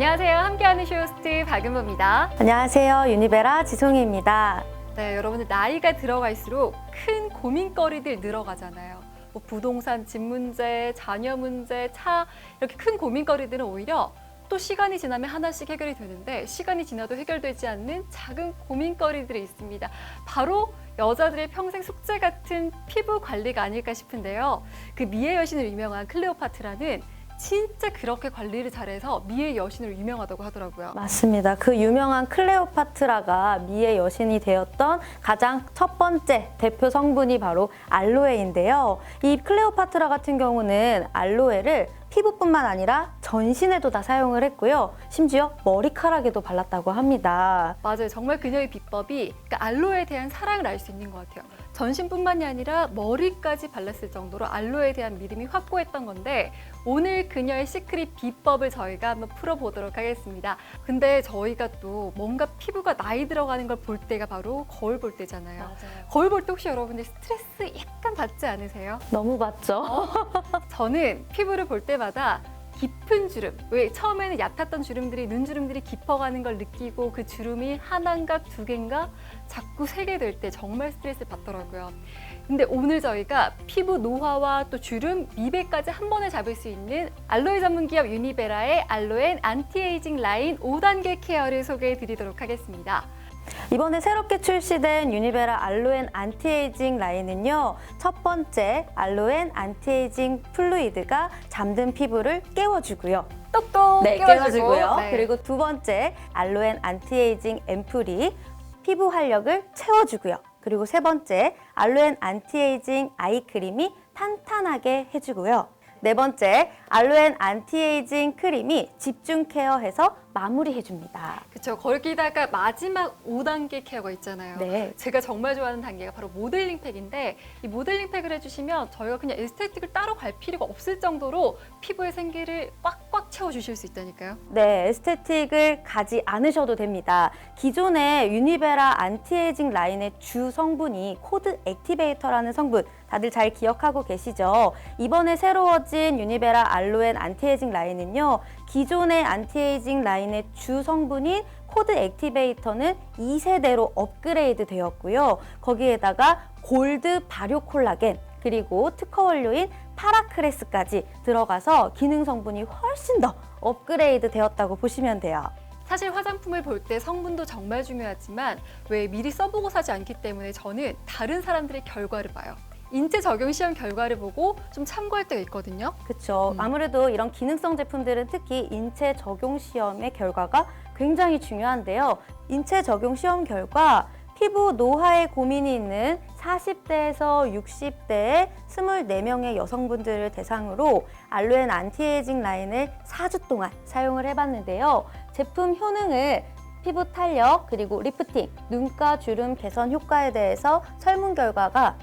안녕하세요. 함께하는 쇼호스트 박은보입니다. 안녕하세요. 유니베라 지송이입니다. 네, 여러분들 나이가 들어갈수록 큰 고민거리들 늘어가잖아요. 뭐 부동산, 집 문제, 자녀 문제, 차 이렇게 큰 고민거리들은 오히려 또 시간이 지나면 하나씩 해결이 되는데 시간이 지나도 해결되지 않는 작은 고민거리들이 있습니다. 바로 여자들의 평생 숙제 같은 피부 관리가 아닐까 싶은데요. 그 미의 여신으로 유명한 클레오파트라는 진짜 그렇게 관리를 잘해서 미의 여신으로 유명하다고 하더라고요. 맞습니다. 그 유명한 클레오파트라가 미의 여신이 되었던 가장 첫 번째 대표 성분이 바로 알로에인데요. 이 클레오파트라 같은 경우는 알로에를 피부뿐만 아니라 전신에도 다 사용을 했고요. 심지어 머리카락에도 발랐다고 합니다. 맞아요. 정말 그녀의 비법이 그러니까 알로에에 대한 사랑을 알 수 있는 것 같아요. 전신뿐만이 아니라 머리까지 발랐을 정도로 알로에에 대한 믿음이 확고했던 건데 오늘 그녀의 시크릿 비법을 저희가 한번 풀어보도록 하겠습니다. 근데 저희가 또 뭔가 피부가 나이 들어가는 걸 볼 때가 바로 거울 볼 때잖아요. 맞아요. 거울 볼 때 혹시 여러분들 스트레스 약간 받지 않으세요? 너무 맞죠? 저는 피부를 볼 때마다 깊은 주름, 왜 처음에는 얕았던 주름들이 눈주름들이 깊어가는 걸 느끼고 그 주름이 하나인가 두 개인가 자꾸 세게 될 때 정말 스트레스를 받더라고요. 근데 오늘 저희가 피부 노화와 또 주름, 미백까지 한 번에 잡을 수 있는 알로에 전문 기업 유니베라의 알로엔 안티에이징 라인 5단계 케어를 소개해 드리도록 하겠습니다. 이번에 새롭게 출시된 유니베라 알로엔 안티에이징 라인은요. 첫 번째 알로엔 안티에이징 플루이드가 잠든 피부를 깨워주고요. 똑똑 깨워주고요. 네. 그리고 두 번째 알로엔 안티에이징 앰플이 피부 활력을 채워주고요. 그리고 세 번째 알로엔 안티에이징 아이크림이 탄탄하게 해주고요. 네 번째 알로엔 안티에이징 크림이 집중 케어해서 마무리해줍니다. 그렇죠. 거기다가 마지막 5단계 케어가 있잖아요. 네. 제가 정말 좋아하는 단계가 바로 모델링 팩인데 이 모델링 팩을 해주시면 저희가 그냥 에스테틱을 따로 갈 필요가 없을 정도로 피부의 생기를 꽉꽉 채워주실 수 있다니까요. 네, 에스테틱을 가지 않으셔도 됩니다. 기존의 유니베라 안티에이징 라인의 주 성분이 코드 액티베이터라는 성분 다들 잘 기억하고 계시죠? 이번에 새로워진 유니베라 알로엔 안티에이징 라인은요. 기존의 안티에이징 라인의 주 성분인 코드 액티베이터는 2세대로 업그레이드 되었고요. 거기에다가 골드 발효 콜라겐 그리고 특허 원료인 파라크레스까지 들어가서 기능 성분이 훨씬 더 업그레이드 되었다고 보시면 돼요. 사실 화장품을 볼 때 성분도 정말 중요하지만 왜 미리 써보고 사지 않기 때문에 저는 다른 사람들의 결과를 봐요. 인체 적용 시험 결과를 보고 좀 참고할 때가 있거든요. 그렇죠. 아무래도 이런 기능성 제품들은 특히 인체 적용 시험의 결과가 굉장히 중요한데요. 인체 적용 시험 결과 피부 노화에 고민이 있는 40대에서 60대의 24명의 여성분들을 대상으로 알로엔 안티에이징 라인을 4주 동안 사용을 해봤는데요. 제품 효능을 피부 탄력, 그리고 리프팅, 눈가 주름 개선 효과에 대해서 설문 결과가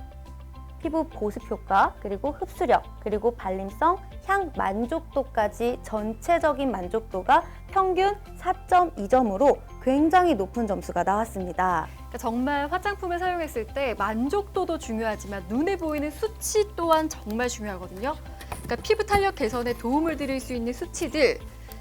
피부 보습 효과, 그리고 흡수력, 그리고 발림성, 향 만족도까지 전체적인 만족도가 평균 4.2점으로 굉장히 높은 점수가 나왔습니다. 그러니까 정말 화장품을 사용했을 때 만족도도 중요하지만 눈에 보이는 수치 또한 정말 중요하거든요. 그러니까 피부 탄력 개선에 도움을 드릴 수 있는 수치들,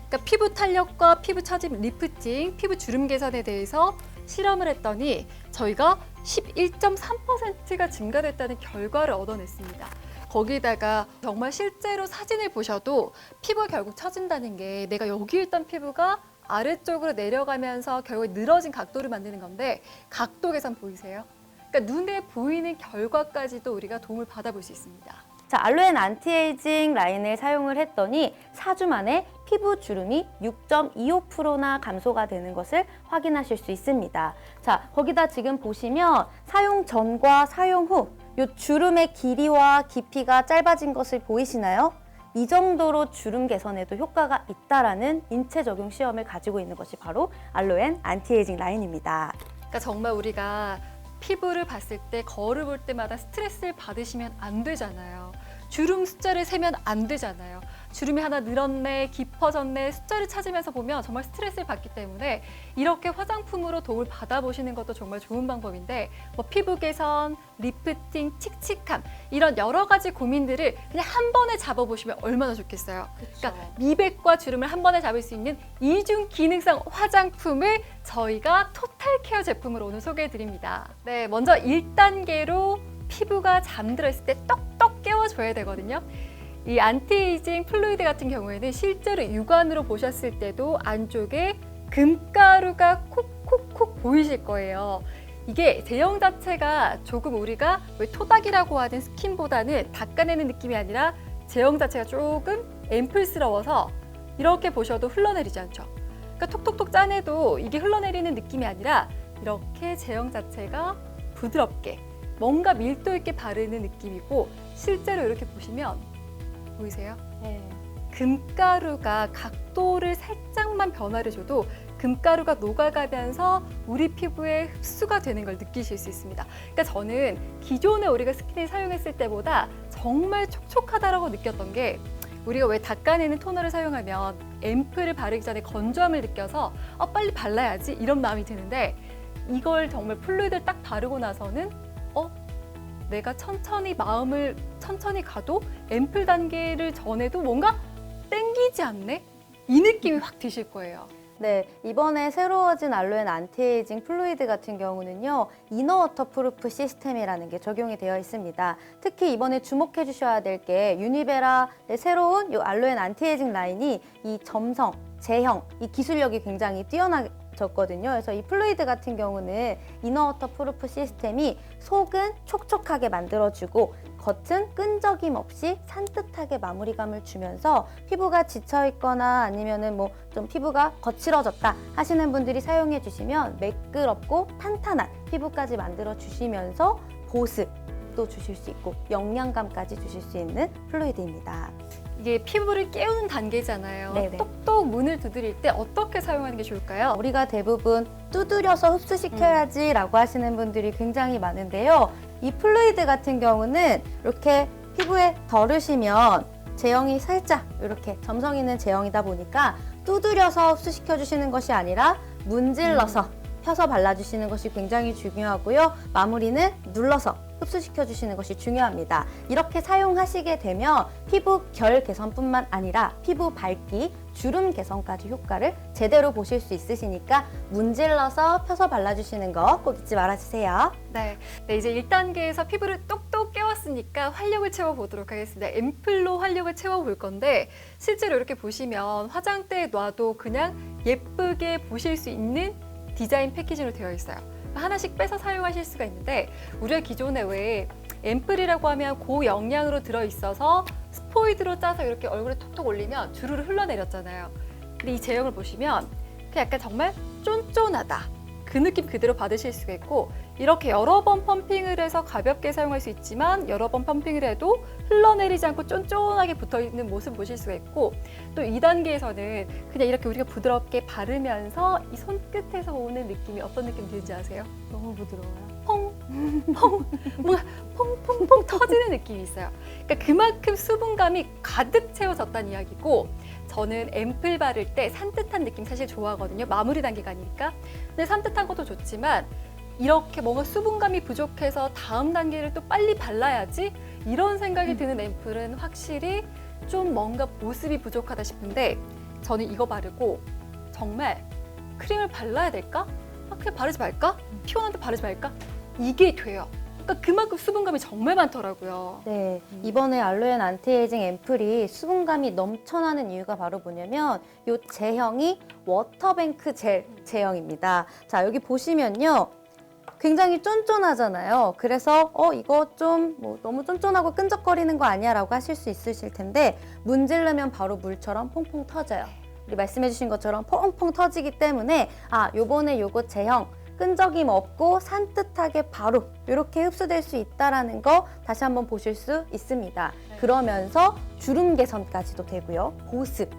그러니까 피부 탄력과 피부 처짐 리프팅, 피부 주름 개선에 대해서 실험을 했더니 저희가 11.3%가 증가됐다는 결과를 얻어냈습니다. 거기다가 정말 실제로 사진을 보셔도 피부가 결국 처진다는 게 내가 여기 있던 피부가 아래쪽으로 내려가면서 결국 늘어진 각도를 만드는 건데 각도 개선 보이세요? 그러니까 눈에 보이는 결과까지도 우리가 도움을 받아볼 수 있습니다. 자, 알로엔 안티에이징 라인을 사용을 했더니 4주 만에 피부 주름이 6.25%나 감소가 되는 것을 확인하실 수 있습니다. 자, 거기다 지금 보시면 사용 전과 사용 후 이 주름의 길이와 깊이가 짧아진 것을 보이시나요? 이 정도로 주름 개선에도 효과가 있다라는 인체 적용 시험을 가지고 있는 것이 바로 알로엔 안티에이징 라인입니다. 그러니까 정말 우리가 피부를 봤을 때 거울을 볼 때마다 스트레스를 받으시면 안 되잖아요. 주름 숫자를 세면 안 되잖아요. 주름이 하나 늘었네, 깊어졌네, 숫자를 찾으면서 보면 정말 스트레스를 받기 때문에 이렇게 화장품으로 도움을 받아보시는 것도 정말 좋은 방법인데 뭐 피부 개선, 리프팅, 칙칙함 이런 여러 가지 고민들을 그냥 한 번에 잡아보시면 얼마나 좋겠어요. 그러니까 미백과 주름을 한 번에 잡을 수 있는 이중 기능성 화장품을 저희가 토탈 케어 제품으로 오늘 소개해드립니다. 네, 먼저 1단계로 피부가 잠들어 있을 때 떡떡 깨워줘야 되거든요. 이 안티에이징 플루이드 같은 경우에는 실제로 육안으로 보셨을 때도 안쪽에 금가루가 콕콕콕 보이실 거예요. 이게 제형 자체가 조금 우리가 왜 토닥이라고 하는 스킨보다는 닦아내는 느낌이 아니라 제형 자체가 조금 앰플스러워서 이렇게 보셔도 흘러내리지 않죠. 그러니까 톡톡톡 짜내도 이게 흘러내리는 느낌이 아니라 이렇게 제형 자체가 부드럽게 뭔가 밀도 있게 바르는 느낌이고 실제로 이렇게 보시면 보이세요? 네. 금가루가 각도를 살짝만 변화를 줘도 금가루가 녹아가면서 우리 피부에 흡수가 되는 걸 느끼실 수 있습니다. 그러니까 저는 기존에 우리가 스킨을 사용했을 때보다 정말 촉촉하다라고 느꼈던 게 우리가 왜 닦아내는 토너를 사용하면 앰플을 바르기 전에 건조함을 느껴서 빨리 발라야지 이런 마음이 드는데 이걸 정말 플루이드를 딱 바르고 나서는 내가 마음을 천천히 가도 앰플 단계를 전에도 뭔가 땡기지 않네? 이 느낌이 확 드실 거예요. 네, 이번에 새로워진 알로엔 안티에이징 플루이드 같은 경우는요, 이너 워터프루프 시스템이라는 게 적용이 되어 있습니다. 특히 이번에 주목해 주셔야 될 게 유니베라의 새로운 이 알로엔 안티에이징 라인이 이 점성, 제형, 이 기술력이 굉장히 뛰어나졌거든요. 그래서 이 플루이드 같은 경우는 이너 워터프루프 시스템이 속은 촉촉하게 만들어주고 겉은 끈적임 없이 산뜻하게 마무리감을 주면서 피부가 지쳐 있거나 아니면은 뭐 좀 피부가 거칠어졌다 하시는 분들이 사용해 주시면 매끄럽고 탄탄한 피부까지 만들어 주시면서 보습도 주실 수 있고 영양감까지 주실 수 있는 플루이드입니다. 이게 피부를 깨우는 단계잖아요. 네네. 똑똑 문을 두드릴 때 어떻게 사용하는 게 좋을까요? 우리가 대부분 두드려서 흡수시켜야지 라고 하시는 분들이 굉장히 많은데요. 이 플루이드 같은 경우는 이렇게 피부에 덜으시면 제형이 살짝 이렇게 점성 있는 제형이다 보니까 두드려서 흡수시켜 주시는 것이 아니라 문질러서 펴서 발라주시는 것이 굉장히 중요하고요. 마무리는 눌러서 흡수시켜 주시는 것이 중요합니다. 이렇게 사용하시게 되면 피부 결 개선뿐만 아니라 피부 밝기, 주름 개선까지 효과를 제대로 보실 수 있으시니까 문질러서 펴서 발라주시는 거 꼭 잊지 말아주세요. 네, 이제 1단계에서 피부를 똑똑 깨웠으니까 활력을 채워보도록 하겠습니다. 앰플로 활력을 채워볼 건데 실제로 이렇게 보시면 화장대에 놔도 그냥 예쁘게 보실 수 있는 디자인 패키지로 되어 있어요. 하나씩 빼서 사용하실 수가 있는데 우리가 기존에 왜 앰플이라고 하면 고영양으로 들어있어서 스포이드로 짜서 이렇게 얼굴에 톡톡 올리면 주르르 흘러내렸잖아요. 근데 이 제형을 보시면 약간 정말 쫀쫀하다. 그 느낌 그대로 받으실 수가 있고 이렇게 여러 번 펌핑을 해서 가볍게 사용할 수 있지만 여러 번 펌핑을 해도 흘러내리지 않고 쫀쫀하게 붙어있는 모습 보실 수가 있고 또 2단계에서는 그냥 이렇게 우리가 부드럽게 바르면서 이 손끝에서 오는 느낌이 어떤 느낌 드는지 아세요? 너무 부드러워요. 뭔가 퐁퐁퐁 터지는 느낌이 있어요. 그러니까 그만큼 수분감이 가득 채워졌다는 이야기고 저는 앰플 바를 때 산뜻한 느낌 사실 좋아하거든요. 마무리 단계가 아니니까. 근데 산뜻한 것도 좋지만 이렇게 뭔가 수분감이 부족해서 다음 단계를 또 빨리 발라야지 이런 생각이 드는 앰플은 확실히 좀 뭔가 보습이 부족하다 싶은데 저는 이거 바르고 정말 크림을 발라야 될까? 그냥 바르지 말까? 피곤한데 바르지 말까? 이게 돼요. 그러니까 그만큼 수분감이 정말 많더라고요. 네, 이번에 알로엔 안티에이징 앰플이 수분감이 넘쳐나는 이유가 바로 뭐냐면 이 제형이 워터뱅크 젤 제형입니다. 자, 여기 보시면요. 굉장히 쫀쫀하잖아요. 그래서 이거 좀 뭐 너무 쫀쫀하고 끈적거리는 거 아니야 라고 하실 수 있으실 텐데 문지르면 바로 물처럼 퐁퐁 터져요. 우리 말씀해 주신 것처럼 퐁퐁 터지기 때문에 요번에 요거 제형 끈적임 없고 산뜻하게 바로 이렇게 흡수될 수 있다는 거 다시 한번 보실 수 있습니다. 그러면서 주름 개선까지도 되고요. 보습,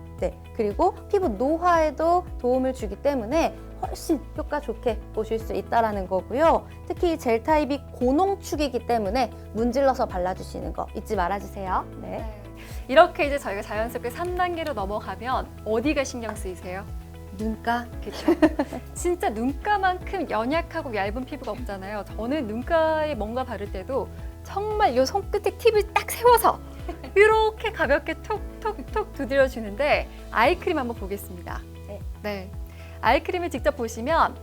그리고 피부 노화에도 도움을 주기 때문에 훨씬 효과 좋게 보실 수 있다는 거고요. 특히 젤 타입이 고농축이기 때문에 문질러서 발라주시는 거 잊지 말아주세요. 네. 네. 이렇게 이제 저희가 자연스럽게 3단계로 넘어가면 어디가 신경 쓰이세요? 눈가. 그렇죠. 진짜 눈가만큼 연약하고 얇은 피부가 없잖아요. 저는 눈가에 뭔가 바를 때도 정말 이 손끝에 팁을 딱 세워서 이렇게 가볍게 톡톡톡 두드려주는데 아이크림 한번 보겠습니다. 네. 아이크림을 직접 보시면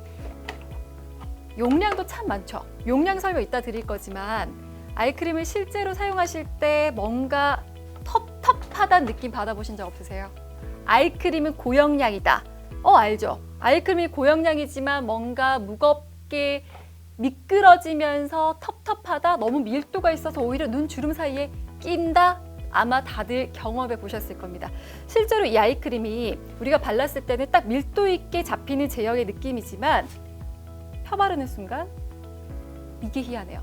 용량도 참 많죠. 용량 설명 이따 드릴 거지만 아이크림을 실제로 사용하실 때 뭔가 텁텁하다는 느낌 받아보신 적 없으세요? 아이크림은 고영량이다. 알죠. 아이크림이 고영량이지만 뭔가 무겁게 미끄러지면서 텁텁하다, 너무 밀도가 있어서 오히려 눈 주름 사이에 낀다. 아마 다들 경험해 보셨을 겁니다. 실제로 이 아이크림이 우리가 발랐을 때는 딱 밀도 있게 잡히는 제형의 느낌이지만 펴 바르는 순간 이게 희한해요.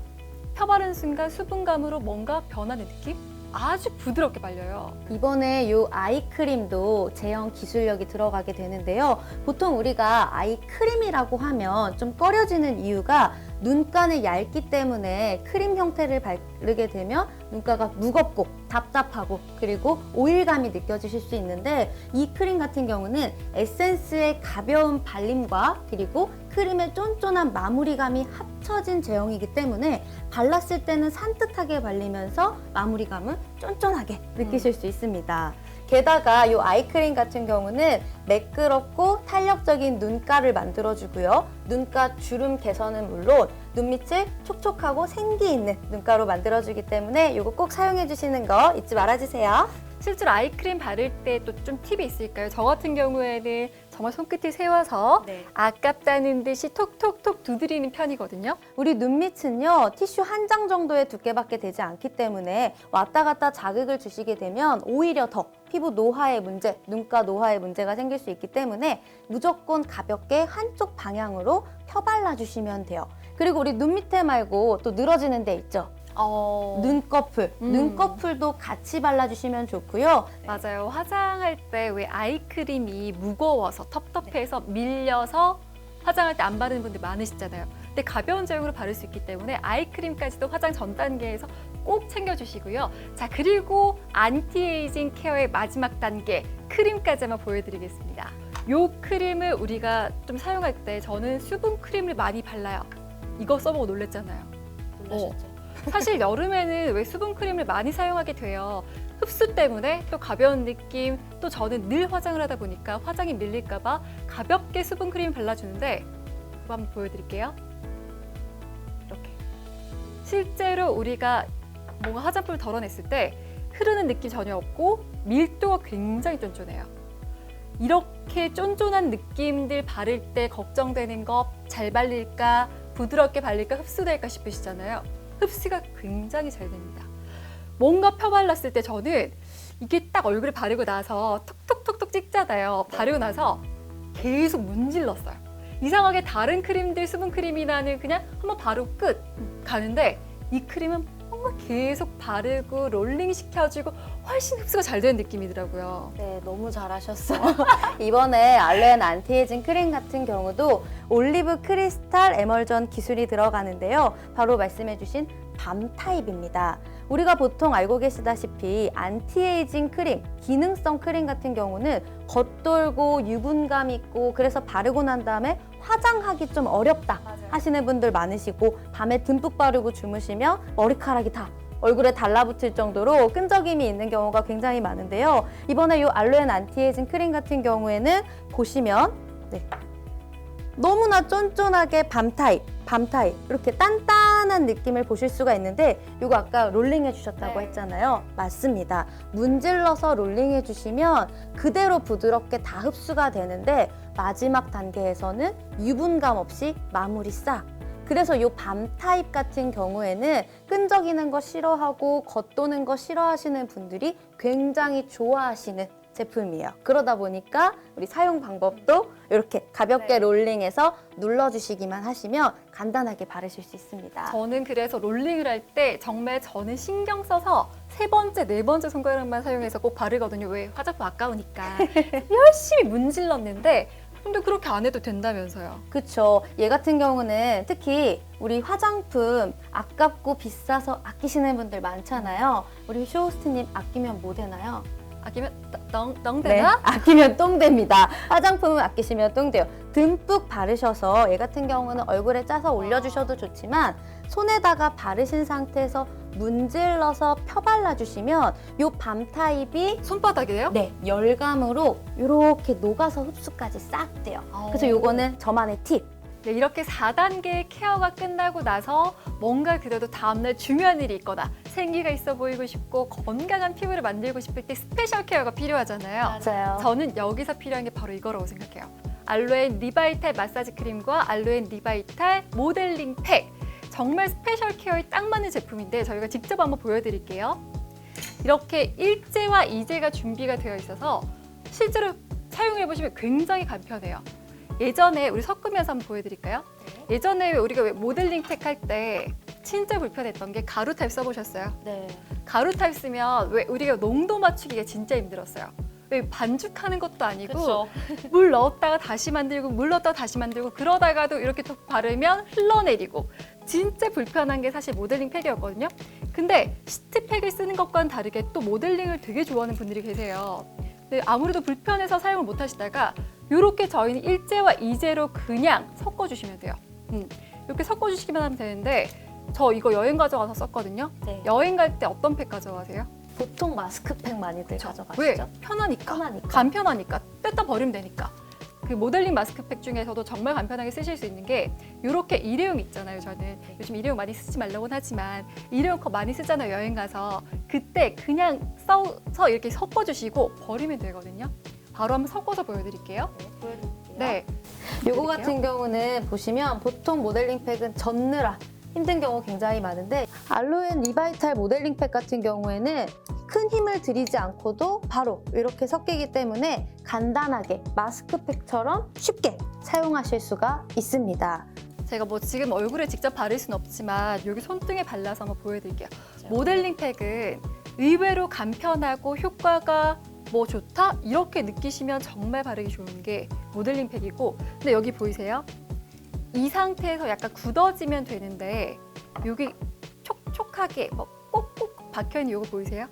펴 바르는 순간 수분감으로 뭔가 변하는 느낌? 아주 부드럽게 발려요. 이번에 이 아이크림도 제형 기술력이 들어가게 되는데요. 보통 우리가 아이크림이라고 하면 좀 꺼려지는 이유가 눈가는 얇기 때문에 크림 형태를 바르게 되면 눈가가 무겁고 답답하고 그리고 오일감이 느껴지실 수 있는데 이 크림 같은 경우는 에센스의 가벼운 발림과 그리고 크림의 쫀쫀한 마무리감이 합쳐진 제형이기 때문에 발랐을 때는 산뜻하게 발리면서 마무리감은 쫀쫀하게 느끼실 수 있습니다. 게다가 이 아이크림 같은 경우는 매끄럽고 탄력적인 눈가를 만들어주고요. 눈가 주름 개선은 물론 눈밑을 촉촉하고 생기 있는 눈가로 만들어주기 때문에 이거 꼭 사용해 주시는 거 잊지 말아주세요. 실제로 아이크림 바를 때 또 좀 팁이 있을까요? 저 같은 경우에는 정말 손끝을 세워서 아깝다는 듯이 톡톡톡 두드리는 편이거든요. 우리 눈밑은요 티슈 한 장 정도의 두께밖에 되지 않기 때문에 왔다 갔다 자극을 주시게 되면 오히려 더 피부 노화의 문제, 눈가 노화의 문제가 생길 수 있기 때문에 무조건 가볍게 한쪽 방향으로 펴발라 주시면 돼요. 그리고 우리 눈 밑에 말고 또 늘어지는 데 있죠. 눈꺼풀, 눈꺼풀도 같이 발라주시면 좋고요. 맞아요. 화장할 때 왜 아이크림이 무거워서 텁텁해서 밀려서 화장할 때 안 바르는 분들 많으시잖아요. 근데 가벼운 제형으로 바를 수 있기 때문에 아이크림까지도 화장 전 단계에서 꼭 챙겨주시고요. 자, 그리고 안티에이징 케어의 마지막 단계 크림까지 한번 보여드리겠습니다. 이 크림을 우리가 좀 사용할 때 저는 수분 크림을 많이 발라요. 이거 써보고 놀랬잖아요. 놀라셨죠? 사실 여름에는 왜 수분 크림을 많이 사용하게 돼요. 흡수 때문에 또 가벼운 느낌, 또 저는 늘 화장을 하다 보니까 화장이 밀릴까 봐 가볍게 수분 크림 발라주는데 이거 한번 보여드릴게요. 이렇게. 실제로 우리가 뭔가 화장품을 덜어냈을 때 흐르는 느낌 전혀 없고 밀도가 굉장히 쫀쫀해요. 이렇게 쫀쫀한 느낌들 바를 때 걱정되는 거 잘 발릴까, 부드럽게 발릴까, 흡수될까 싶으시잖아요. 흡수가 굉장히 잘 됩니다. 뭔가 펴 발랐을 때 저는 이게 딱 얼굴에 바르고 나서 톡톡톡톡 찍잖아요. 바르고 나서 계속 문질렀어요. 이상하게 다른 크림들 수분 크림이나는 그냥 한번 바르고 끝 가는데 이 크림은 뭔가 계속 바르고 롤링 시켜주고 훨씬 흡수가 잘 되는 느낌이더라고요. 네, 너무 잘하셨어요. 이번에 알렌 안티에이징 크림 같은 경우도 올리브 크리스탈 에멀전 기술이 들어가는데요. 바로 말씀해주신 밤 타입입니다. 우리가 보통 알고 계시다시피 안티에이징 크림, 기능성 크림 같은 경우는 겉돌고 유분감 있고 그래서 바르고 난 다음에 화장하기 좀 어렵다 하시는 분들 많으시고 밤에 듬뿍 바르고 주무시면 머리카락이 다 얼굴에 달라붙을 정도로 끈적임이 있는 경우가 굉장히 많은데요. 이번에 이 알로엔 안티에이징 크림 같은 경우에는 보시면 너무나 쫀쫀하게 밤 타입 이렇게 단단한 느낌을 보실 수가 있는데 이거 아까 롤링 해주셨다고 했잖아요. 맞습니다. 문질러서 롤링 해주시면 그대로 부드럽게 다 흡수가 되는데 마지막 단계에서는 유분감 없이 마무리 싹. 그래서 이 밤 타입 같은 경우에는 끈적이는 거 싫어하고 겉도는 거 싫어하시는 분들이 굉장히 좋아하시는 제품이에요. 그러다 보니까 우리 사용 방법도 이렇게 가볍게 롤링해서 눌러주시기만 하시면 간단하게 바르실 수 있습니다. 저는 그래서 롤링을 할 때 정말 저는 신경 써서 세 번째, 네 번째 손가락만 사용해서 꼭 바르거든요. 왜? 화장품 아까우니까. 열심히 문질렀는데 근데 그렇게 안 해도 된다면서요. 그쵸. 얘 같은 경우는 특히 우리 화장품 아깝고 비싸서 아끼시는 분들 많잖아요. 우리 쇼호스트님 아끼면 뭐 되나요? 아끼면 똥 되나? 아끼면 똥 됩니다. 화장품은 아끼시면 똥 돼요. 듬뿍 바르셔서 얘 같은 경우는 얼굴에 짜서 올려주셔도 좋지만 손에다가 바르신 상태에서 문질러서 펴발라주시면 요 밤 타입이 손바닥이에요? 네, 열감으로 이렇게 녹아서 흡수까지 싹 돼요. 그래서 요거는 저만의 팁. 네, 이렇게 4단계의 케어가 끝나고 나서 뭔가 그래도 다음날 중요한 일이 있거나 생기가 있어 보이고 싶고 건강한 피부를 만들고 싶을 때 스페셜 케어가 필요하잖아요. 맞아요. 저는 여기서 필요한 게 바로 이거라고 생각해요. 알로엔 리바이탈 마사지 크림과 알로엔 리바이탈 모델링 팩. 정말 스페셜 케어에 딱 맞는 제품인데 저희가 직접 한번 보여드릴게요. 이렇게 일제와 이제가 준비가 되어 있어서 실제로 사용해보시면 굉장히 간편해요. 예전에 우리 섞으면서 한번 보여드릴까요? 예전에 우리가 왜 모델링 팩 할 때 진짜 불편했던 게 가루 타입 써보셨어요? 네. 가루 타입 쓰면 왜 우리가 농도 맞추기가 진짜 힘들었어요. 왜 반죽하는 것도 아니고 그쵸. 물 넣었다가 다시 만들고 물 넣었다가 다시 만들고 그러다가도 이렇게 또 바르면 흘러내리고 진짜 불편한 게 사실 모델링 팩이었거든요. 근데 시트팩을 쓰는 것과는 다르게 또 모델링을 되게 좋아하는 분들이 계세요. 근데 아무래도 불편해서 사용을 못 하시다가 이렇게 저희는 일제와 이제로 그냥 섞어주시면 돼요. 이렇게 섞어주시기만 하면 되는데 저 이거 여행 가져가서 썼거든요. 네. 여행 갈 때 어떤 팩 가져가세요? 보통 마스크팩 많이들 왜? 가져가시죠? 편하니까. 편하니까. 간편하니까. 뺐다 버리면 되니까. 그 모델링 마스크팩 중에서도 정말 간편하게 쓰실 수 있는 게 이렇게 일회용 있잖아요. 저는 요즘 일회용 많이 쓰지 말라고는 하지만 일회용 컵 많이 쓰잖아요. 여행 가서. 그때 그냥 써서 이렇게 섞어주시고 버리면 되거든요. 바로 한번 섞어서 보여드릴게요. 보여드릴게요. 네. 요거 같은 경우는 보시면 보통 모델링 팩은 젓느라 힘든 경우 굉장히 많은데 알로엔 리바이탈 모델링 팩 같은 경우에는 큰 힘을 들이지 않고도 바로 이렇게 섞이기 때문에 간단하게 마스크팩처럼 쉽게 사용하실 수가 있습니다. 제가 뭐 지금 얼굴에 직접 바를 수는 없지만 여기 손등에 발라서 한번 보여드릴게요. 모델링 팩은 의외로 간편하고 효과가 뭐 좋다? 이렇게 느끼시면 정말 바르기 좋은 게 모델링 팩이고 근데 여기 보이세요? 이 상태에서 약간 굳어지면 되는데 여기 촉촉하게 뭐 꼭꼭 박혀있는 이거 보이세요?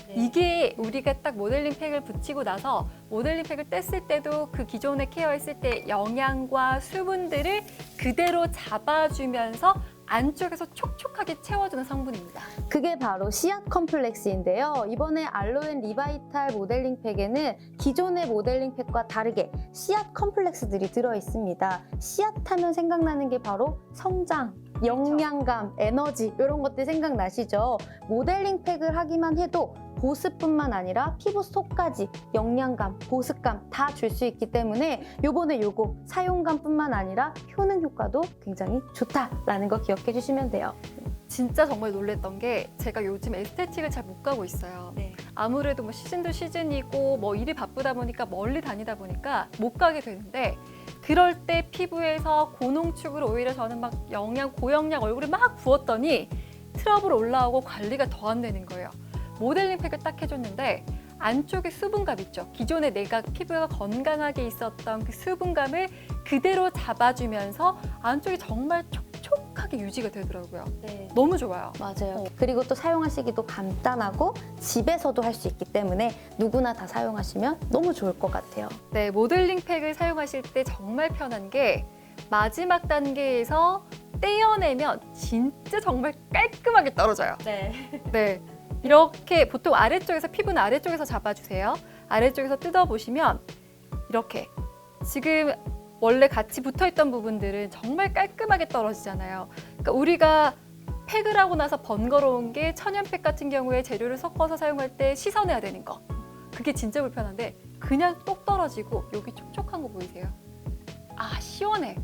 네. 이게 우리가 딱 모델링 팩을 붙이고 나서 모델링 팩을 뗐을 때도 그 기존에 케어했을 때 영양과 수분들을 그대로 잡아주면서 안쪽에서 촉촉하게 채워주는 성분입니다. 그게 바로 씨앗 컴플렉스인데요. 이번에 알로엔 리바이탈 모델링 팩에는 기존의 모델링 팩과 다르게 씨앗 컴플렉스들이 들어있습니다. 씨앗 하면 생각나는 게 바로 성장, 영양감, 에너지 이런 것들 생각나시죠? 모델링 팩을 하기만 해도 보습뿐만 아니라 피부 속까지 영양감, 보습감 다 줄 수 있기 때문에 요번에 요거 사용감뿐만 아니라 효능 효과도 굉장히 좋다라는 거 기억해 주시면 돼요. 진짜 정말 놀랬던 게 제가 요즘 에스테틱을 잘 못 가고 있어요. 네. 아무래도 뭐 시즌도 시즌이고 뭐 일이 바쁘다 보니까 멀리 다니다 보니까 못 가게 되는데 그럴 때 피부에서 고농축으로 오히려 저는 막 고영양 얼굴에 막 부었더니 트러블 올라오고 관리가 더 안 되는 거예요. 모델링 팩을 딱 해줬는데 안쪽에 수분감 있죠. 기존에 내가 피부가 건강하게 있었던 그 수분감을 그대로 잡아주면서 안쪽이 정말 촉촉하게 유지가 되더라고요. 네. 너무 좋아요. 맞아요. 그리고 또 사용하시기도 간단하고 집에서도 할 수 있기 때문에 누구나 다 사용하시면 너무 좋을 것 같아요. 네, 모델링 팩을 사용하실 때 정말 편한 게 마지막 단계에서 떼어내면 진짜 정말 깔끔하게 떨어져요. 네. 네, 이렇게 보통 아래쪽에서 피부는 아래쪽에서 잡아주세요. 아래쪽에서 뜯어보시면 이렇게 지금 원래 같이 붙어있던 부분들은 정말 깔끔하게 떨어지잖아요. 그러니까 우리가 팩을 하고 나서 번거로운 게 천연팩 같은 경우에 재료를 섞어서 사용할 때 씻어내야 되는 거. 그게 진짜 불편한데 그냥 똑 떨어지고 여기 촉촉한 거 보이세요? 아, 시원해.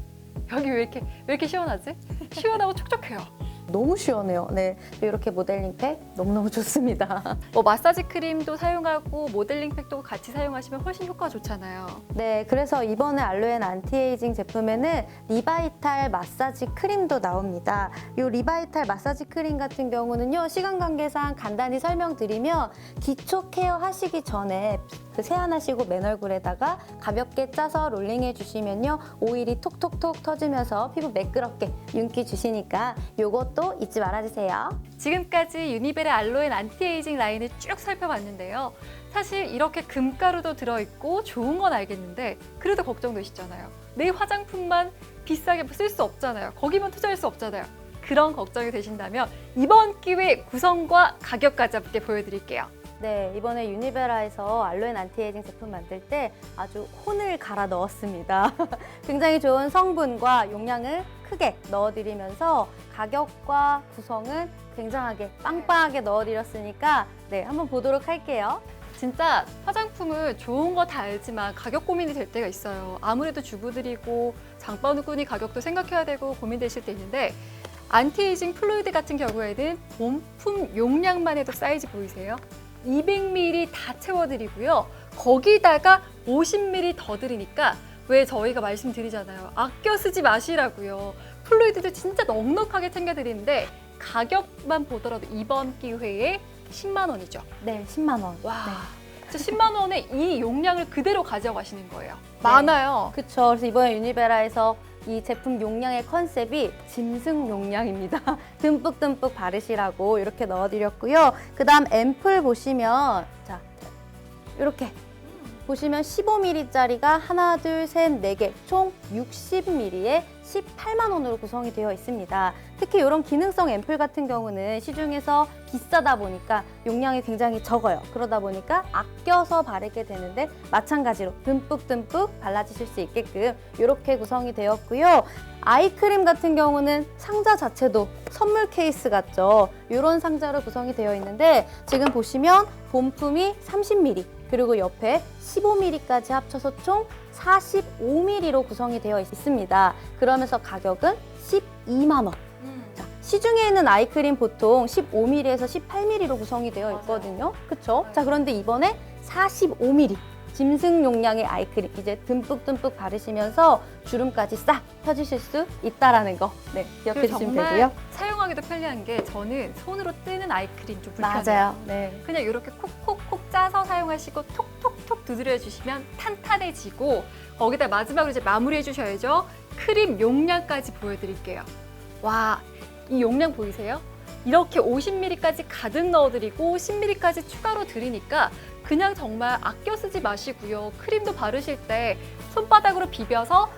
여기 왜 이렇게 시원하지? 시원하고 촉촉해요. 너무 시원해요. 네, 이렇게 모델링팩 너무너무 좋습니다. 뭐 마사지 크림도 사용하고 모델링팩도 같이 사용하시면 훨씬 효과가 좋잖아요. 네, 그래서 이번에 알로엔 안티에이징 제품에는 리바이탈 마사지 크림도 나옵니다. 이 리바이탈 마사지 크림 같은 경우는요, 시간 관계상 간단히 설명드리면 기초 케어 하시기 전에 그 세안하시고 맨 얼굴에다가 가볍게 짜서 롤링해 주시면요, 오일이 톡톡톡 터지면서 피부 매끄럽게 윤기 주시니까 요것도 잊지 말아주세요. 지금까지 유니베라 알로엔 안티에이징 라인을 쭉 살펴봤는데요. 사실 이렇게 금가루도 들어있고 좋은 건 알겠는데 그래도 걱정되시잖아요. 내 화장품만 비싸게 쓸 수 없잖아요. 거기만 투자할 수 없잖아요. 그런 걱정이 되신다면 이번 기회에 구성과 가격까지 함께 보여드릴게요. 네, 이번에 유니베라에서 알로엔 안티에이징 제품 만들 때 아주 혼을 갈아 넣었습니다. 굉장히 좋은 성분과 용량을 크게 넣어드리면서 가격과 구성은 굉장하게 빵빵하게 넣어드렸으니까 네, 한번 보도록 할게요. 진짜 화장품은 좋은 거 다 알지만 가격 고민이 될 때가 있어요. 아무래도 주부들이고 장바구니 가격도 생각해야 되고 고민되실 때 있는데 안티에이징 플루이드 같은 경우에는 본품 용량만 해도 사이즈 보이세요? 200ml 다 채워드리고요. 거기다가 50ml 더 드리니까 왜 저희가 말씀드리잖아요. 아껴 쓰지 마시라고요. 플루이드도 진짜 넉넉하게 챙겨드리는데 가격만 보더라도 이번 기회에 10만 원이죠. 네, 10만 원. 와, 네. 진짜 10만 원에 이 용량을 그대로 가져가시는 거예요. 많아요. 그렇죠. 그래서 이번에 유니베라에서 이 제품 용량의 컨셉이 짐승 용량입니다. 듬뿍듬뿍 바르시라고 이렇게 넣어드렸고요. 그 다음 앰플 보시면 자 이렇게 보시면 15ml짜리가 하나, 둘, 셋, 네 개, 총 60ml에 18만 원으로 구성이 되어 있습니다. 특히 이런 기능성 앰플 같은 경우는 시중에서 비싸다 보니까 용량이 굉장히 적어요. 그러다 보니까 아껴서 바르게 되는데 마찬가지로 듬뿍듬뿍 발라주실 수 있게끔 이렇게 구성이 되었고요. 아이크림 같은 경우는 상자 자체도 선물 케이스 같죠. 이런 상자로 구성이 되어 있는데 지금 보시면 본품이 30ml 그리고 옆에 15ml까지 합쳐서 총 45ml로 구성이 되어 있습니다. 그러면서 가격은 12만 원. 자, 시중에 있는 아이크림 보통 15ml에서 18ml로 구성이 되어 있거든요. 그렇죠? 자, 그런데 이번에 45ml. 짐승 용량의 아이크림 이제 듬뿍듬뿍 바르시면서 주름까지 싹 펴주실 수 있다라는 거 네, 기억해 그리고 주시면 정말 되고요. 사용하기도 편리한 게 저는 손으로 뜨는 아이크림 좀 불편해요. 맞아요. 네. 그냥 이렇게 콕콕콕 짜서 사용하시고 톡톡톡 두드려 주시면 탄탄해지고 거기다 마지막으로 이제 마무리해 주셔야죠. 크림 용량까지 보여드릴게요. 와, 이 용량 보이세요? 이렇게 50ml까지 가득 넣어드리고 10ml까지 추가로 드리니까 그냥 정말 아껴 쓰지 마시고요. 크림도 바르실 때 손바닥으로 비벼서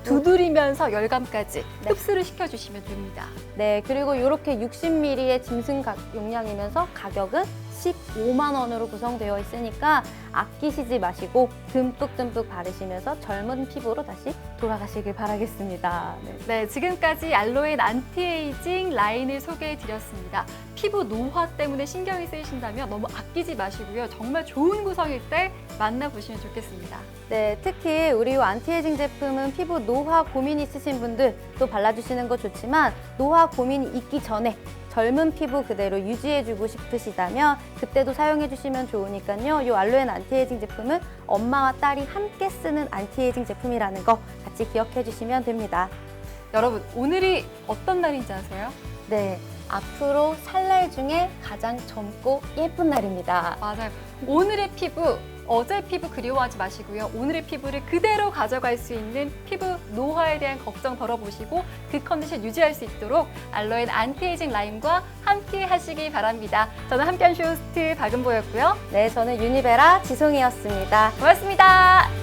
두드리면서 열감까지 네. 흡수를 시켜주시면 됩니다. 네, 그리고 이렇게 60ml의 짐승 용량이면서 가격은 15만 원으로 구성되어 있으니까 아끼시지 마시고 듬뿍듬뿍 바르시면서 젊은 피부로 다시 돌아가시길 바라겠습니다. 네. 네, 지금까지 알로엔 안티에이징 라인을 소개해드렸습니다. 피부 노화 때문에 신경이 쓰이신다면 너무 아끼지 마시고요. 정말 좋은 구성일 때 만나보시면 좋겠습니다. 네, 특히 우리 안티에이징 제품은 피부 노화 고민 있으신 분들 또 발라주시는 거 좋지만 노화 고민이 있기 전에 젊은 피부 그대로 유지해주고 싶으시다면 그때도 사용해주시면 좋으니까요. 이 알로엔 안티에이징 제품은 엄마와 딸이 함께 쓰는 안티에이징 제품이라는 거 같이 기억해주시면 됩니다. 여러분, 오늘이 어떤 날인지 아세요? 네, 앞으로 살 날 중에 가장 젊고 예쁜 날입니다. 맞아요. 오늘의 피부, 어제 피부 그리워하지 마시고요. 오늘의 피부를 그대로 가져갈 수 있는 피부 노화에 대한 걱정 덜어보시고 그 컨디션 유지할 수 있도록 알로엔 안티에이징 라인과 함께 하시기 바랍니다. 저는 함께한 쇼호스트 박은보였고요. 네, 저는 유니베라 지송이었습니다. 고맙습니다.